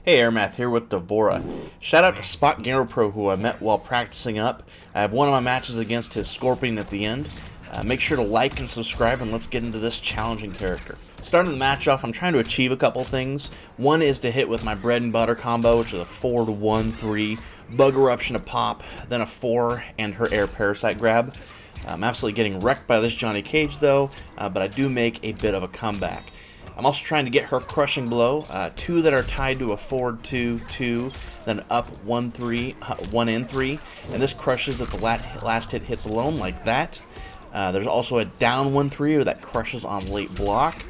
Hey, Arimath here with Devora. Shout out to SpotGamerPro, who I met while practicing up. I have one of my matches against his Scorpion at the end. Make sure to like and subscribe, and let's get into this challenging character. Starting the match off, I'm trying to achieve a couple things. One is to hit with my bread and butter combo, which is a 4-1-3, bug eruption to pop, then a 4, and her air parasite grab. I'm absolutely getting wrecked by this Johnny Cage though, but I do make a bit of a comeback. I'm also trying to get her crushing blow, 2 that are tied to a forward 2-2, then up 1-3, 1-3, and this crushes if the last hit hits alone like that. There's also a down 1-3 that crushes on late block.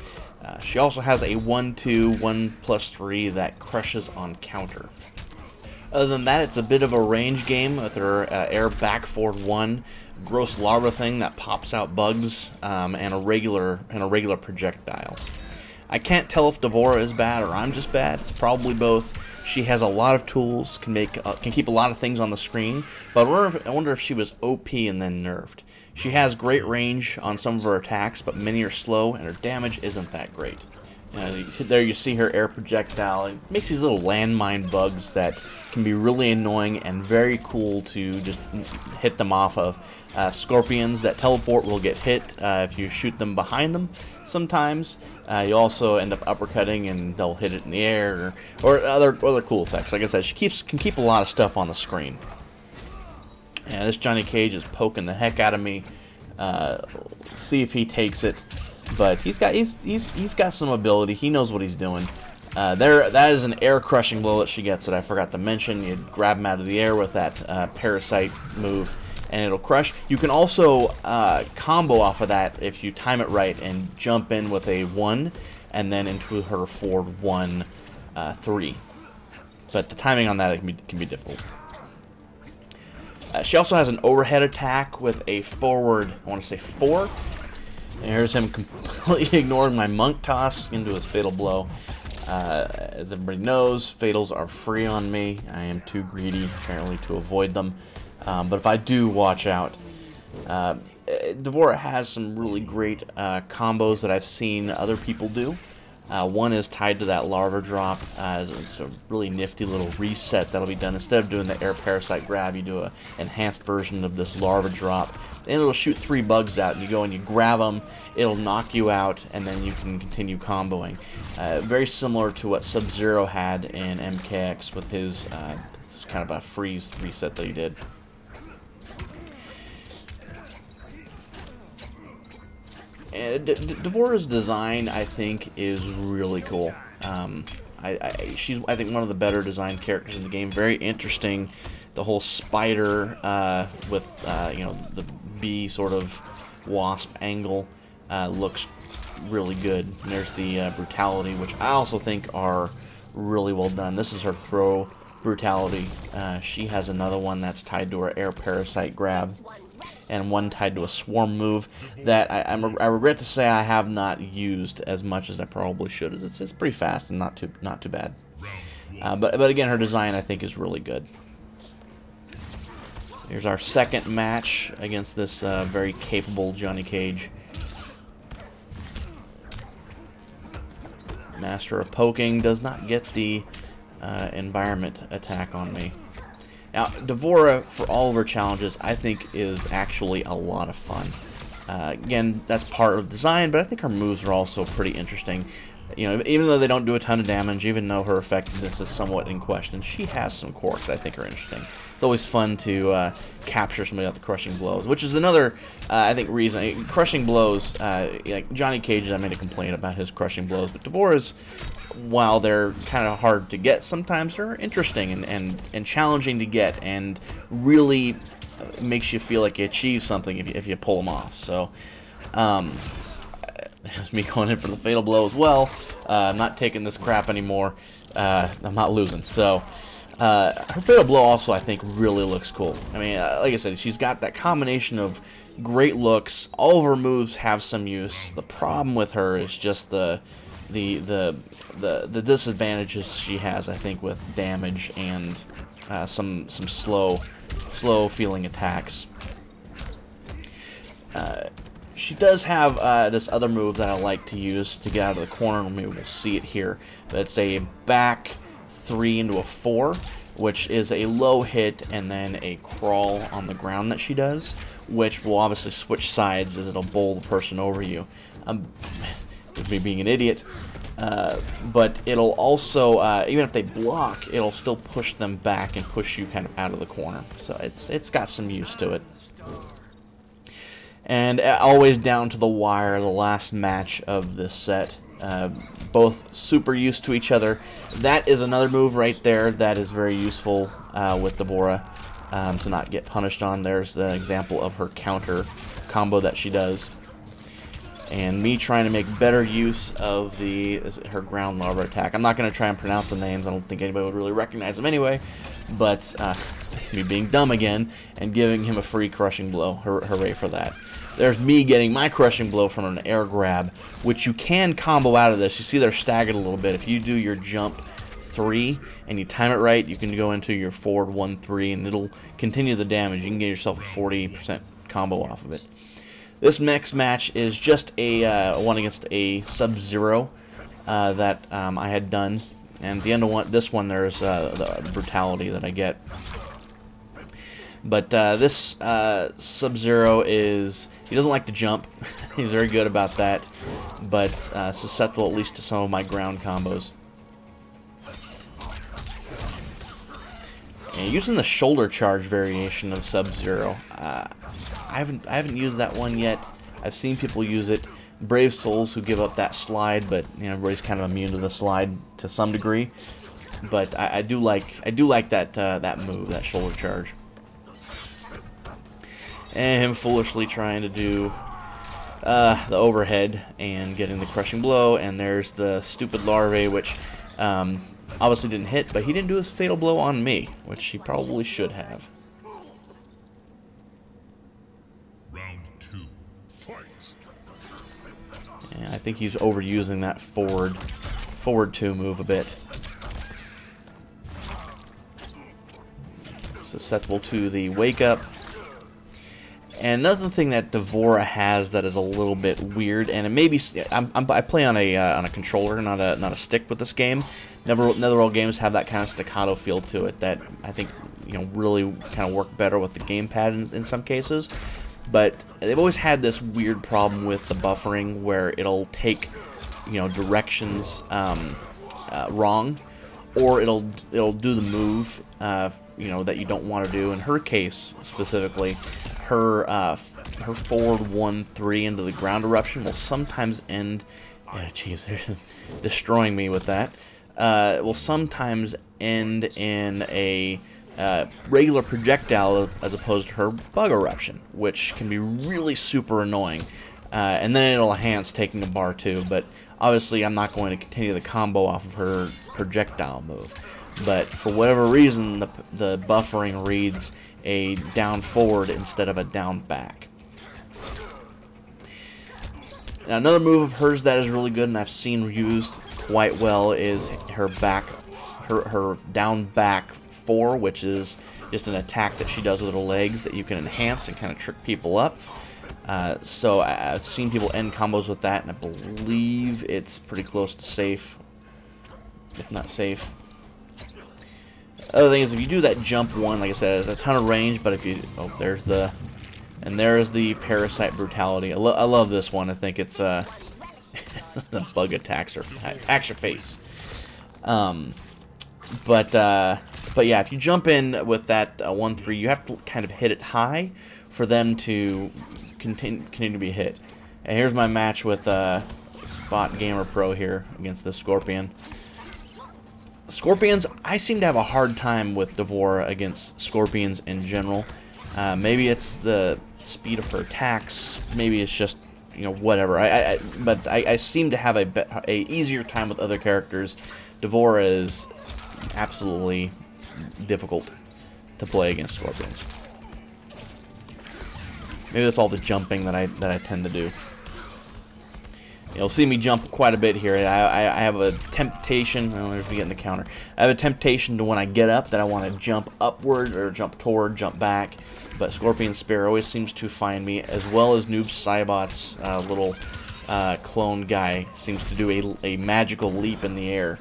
She also has a 1-2, 1+3 that crushes on counter. Other than that, it's a bit of a range game with her air back forward 1, gross larva thing that pops out bugs, and a regular projectile. I can't tell if Devora is bad or I'm just bad. It's probably both. She has a lot of tools, can keep a lot of things on the screen, but I wonder if she was OP and then nerfed. She has great range on some of her attacks, but many are slow, and her damage isn't that great. There you see her air projectile. It makes these little landmine bugs that can be really annoying and very cool to just hit them off of. Scorpions that teleport will get hit if you shoot them behind them sometimes. You also end up uppercutting and they'll hit it in the air, or other cool effects. Like I said, she can keep a lot of stuff on the screen. And this Johnny Cage is poking the heck out of me. See if he takes it. But he's got some ability. He knows what he's doing. That is an air crushing blow that she gets that I forgot to mention. You grab him out of the air with that parasite move, and it'll crush. You can also combo off of that if you time it right and jump in with a 1 and then into her forward 1-3. But the timing on that can be difficult. She also has an overhead attack with a forward, I want to say 4. And here's him completely ignoring my monk toss into his fatal blow. As everybody knows, fatals are free on me. I am too greedy, apparently, to avoid them. But if I do watch out, Devora has some really great combos that I've seen other people do. One is tied to that larva drop. It's a really nifty little reset that'll be done. Instead of doing the air parasite grab, you do an enhanced version of this larva drop. And it'll shoot 3 bugs out, and you go and you grab them, it'll knock you out, and then you can continue comboing. Very similar to what SubZero had in MKX with his kind of a freeze reset that he did. And Devora's design, I think, is really cool. She's, I think, one of the better designed characters in the game. Very interesting. The whole spider with the bee sort of wasp angle looks really good. And there's the brutality, which I also think are really well done. This is her throw brutality. She has another one that's tied to her air parasite grab, and one tied to a swarm move that I regret to say I have not used as much as I probably should. It's pretty fast and not too bad. But again, her design I think is really good. So here's our second match against this very capable Johnny Cage. Master of Poking does not get the environment attack on me. Now, Devora, for all of her challenges, I think is actually a lot of fun. Again, that's part of the design, but I think her moves are also pretty interesting. Even though they don't do a ton of damage, even though her effectiveness is somewhat in question, she has some quirks I think are interesting. It's always fun to capture somebody with the crushing blows, which is another, I think, reason. Crushing blows, like Johnny Cage, I made a complaint about his crushing blows, but Devora's, while they're kind of hard to get sometimes, they're interesting and challenging to get, and really makes you feel like you achieve something if you pull them off. So, that's me going in for the fatal blow as well. I'm not taking this crap anymore. I'm not losing. So, her fatal blow also, I think, really looks cool. I mean, like I said, she's got that combination of great looks. All of her moves have some use. The problem with her is just the disadvantages she has, I think, with damage and some slow feeling attacks. She does have this other move that I like to use to get out of the corner, and maybe we'll see it here. But it's a back 1-3 into a 4, which is a low hit and then a crawl on the ground that she does, which will obviously switch sides as it'll bowl the person over you. Me being an idiot. But it'll also, even if they block, it'll still push them back and push you kind of out of the corner. So it's got some use to it. And always down to the wire, the last match of this set. Both super used to each other. That is another move right there that is very useful with Devorah to not get punished on. There's the example of her counter combo that she does. And me trying to make better use of her ground larva attack. I'm not going to try and pronounce the names. I don't think anybody would really recognize them anyway. But me being dumb again and giving him a free crushing blow. Hooray for that. There's me getting my crushing blow from an air grab, which you can combo out of this. You see they're staggered a little bit. If you do your jump 3 and you time it right, you can go into your forward 1-3 and it'll continue the damage. You can get yourself a 40% combo off of it. This next match is just a one against a SubZero that I had done. And at the end of this one, there's the brutality that I get. But this SubZero he doesn't like to jump. He's very good about that. But susceptible at least to some of my ground combos. And using the shoulder charge variation of SubZero. I haven't used that one yet. I've seen people use it. Brave souls who give up that slide, but you know, everybody's kind of immune to the slide to some degree. But I do like that that move, that shoulder charge. And him foolishly trying to do the overhead and getting the crushing blow. And there's the stupid larvae, which obviously didn't hit, but he didn't do his fatal blow on me, which he probably should have. And I think he's overusing that forward 2 move a bit. Susceptible to the wake up. And another thing that Devorah has that is a little bit weird, and it may be I play on a controller, not a stick with this game. Netherworld games have that kind of staccato feel to it that I think really kind of work better with the gamepad in some cases. But they've always had this weird problem with the buffering where it'll take, directions wrong, or it'll do the move, that you don't want to do. In her case specifically, her forward 1-3 into the ground eruption will sometimes end. Jeez, they're destroying me with that. It will sometimes end in a regular projectile as opposed to her bug eruption, which can be really super annoying. And then it'll enhance taking a bar too, but obviously I'm not going to continue the combo off of her projectile move. But for whatever reason, the buffering reads a down forward instead of a down back. Now, another move of hers that is really good and I've seen used quite well is her down back 4, which is just an attack that she does with her legs that you can enhance and kind of trick people up. So I've seen people end combos with that, and I believe it's pretty close to safe, if not safe. Other thing is, if you do that jump 1, like I said, there's a ton of range, but if you... Oh, there's the... And there's the Parasite Brutality. I love this one. I think it's... the bug attacks her face. But yeah, if you jump in with that 1-3, you have to kind of hit it high for them to continue to be hit. And here's my match with SpotGamerPro here against this Scorpion. Scorpions, I seem to have a hard time with Devorah against Scorpions in general. Maybe it's the speed of her attacks. Maybe it's just, whatever. But I seem to have a easier time with other characters. Devorah is absolutely difficult to play against Scorpions. Maybe that's all the jumping that I tend to do. You'll see me jump quite a bit here. I have a temptation. I don't know if you get in the counter. I have a temptation to when I get up that I want to jump upward or jump toward, jump back. But Scorpion Spear always seems to find me, as well as Noob Saibot's little clone guy seems to do a magical leap in the air.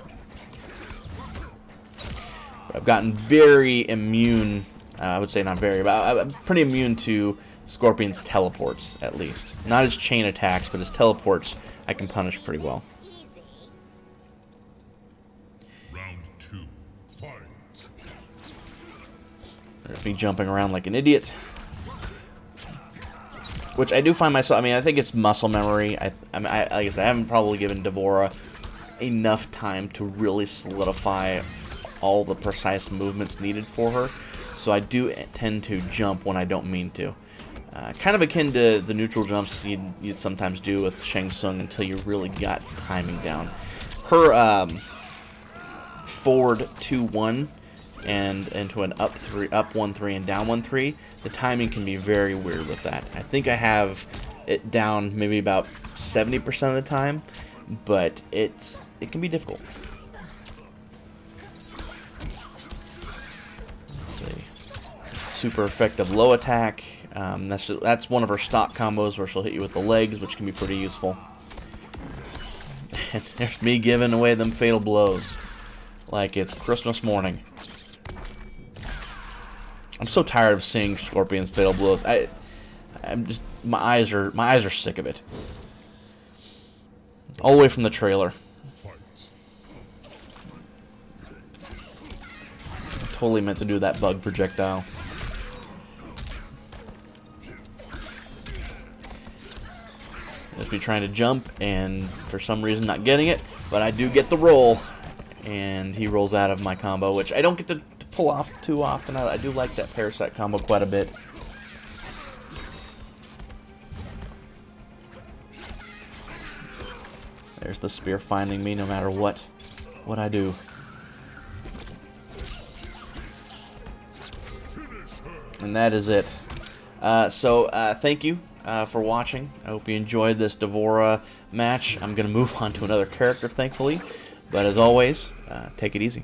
I've gotten very immune, I would say not very, but I'm pretty immune to Scorpion's teleports, at least. Not his chain attacks, but his teleports I can punish pretty well. Round 2, fight. There's me jumping around like an idiot. Which I do find myself, I mean, I think it's muscle memory. Like I said, I haven't probably given Devora enough time to really solidify all the precise movements needed for her. So I do tend to jump when I don't mean to. Kind of akin to the neutral jumps you'd sometimes do with Shang Tsung until you really got timing down. Her forward 2-1 and into an up 1-3 and down 1-3, the timing can be very weird with that. I think I have it down maybe about 70% of the time, but it can be difficult. Let's see. Super effective low attack. That's one of her stock combos where she'll hit you with the legs, which can be pretty useful. And there's me giving away them fatal blows like it's Christmas morning. I'm so tired of seeing Scorpion's fatal blows. I'm just my eyes are sick of it. All the way from the trailer. Fight. I totally meant to do that bug projectile. Just be trying to jump and for some reason not getting it, but I do get the roll, and he rolls out of my combo, which I don't get to pull off too often. I do like that parasite combo quite a bit. There's the spear finding me no matter what I do. And that is it. Thank you for watching. I hope you enjoyed this Devora match. I'm going to move on to another character, thankfully. But as always, take it easy.